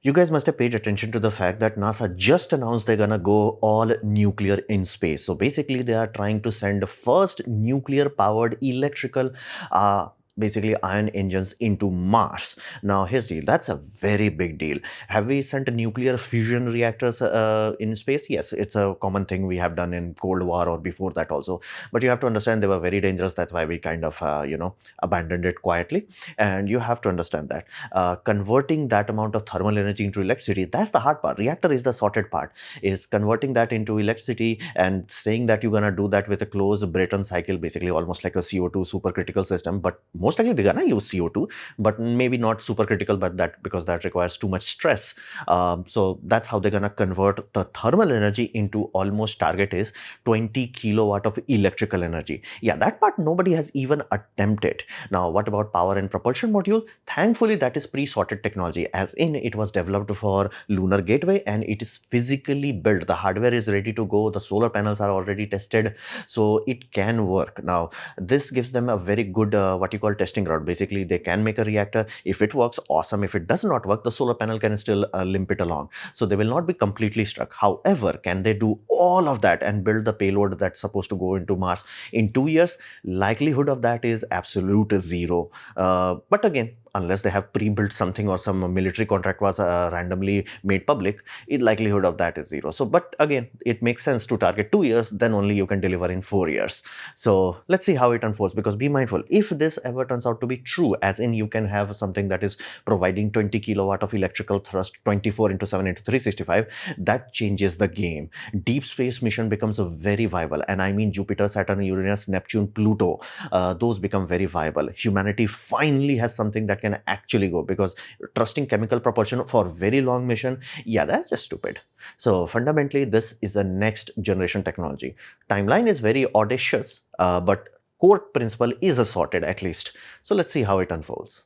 You guys must have paid attention to the fact that NASA just announced they're gonna go all nuclear in space. So basically, they are trying to send the first nuclear powered electrical basically ion engines into Mars. Now, here's the deal. That's a very big deal. Have we sent nuclear fusion reactors in space? Yes, it's a common thing we have done in Cold War or before that also. But you have to understand they were very dangerous. That's why we kind of, abandoned it quietly. And you have to understand that converting that amount of thermal energy into electricity, that's the hard part. Reactor is the sorted part, is converting that into electricity and saying that you're going to do that with a closed Brayton cycle, basically almost like a CO2 supercritical system. But most likely they're going to use CO2, but maybe not supercritical, but that because that requires too much stress. So that's how they're going to convert the thermal energy into almost target is 20 kilowatt of electrical energy. Yeah, that part nobody has even attempted. Now, what about power and propulsion module? Thankfully, that is pre-sorted technology, as in it was developed for Lunar Gateway and it is physically built. The hardware is ready to go. The solar panels are already tested, so it can work. Now, this gives them a very good what you call testing ground. Basically, they can make a reactor. If it works, awesome. If it does not work, the solar panel can still limp it along. So they will not be completely stuck. However, can they do all of that and build the payload that's supposed to go into Mars in 2 years? Likelihood of that is absolute zero. But again, unless they have pre-built something or some military contract was randomly made public, the likelihood of that is zero. So, but again, it makes sense to target 2 years, then only you can deliver in 4 years. So let's see how it unfolds, because be mindful, if this ever turns out to be true, as in you can have something that is providing 20 kilowatt of electrical thrust 24 into 7 into 365, that changes the game. Deep space mission becomes very viable, and I mean Jupiter, Saturn, Uranus, Neptune, Pluto, those become very viable. Humanity finally has something that can actually go, because trusting chemical propulsion for very long mission, yeah, that's just stupid. So fundamentally, this is a next generation technology. Timeline is very audacious, but core principle is assorted at least. So let's see how it unfolds.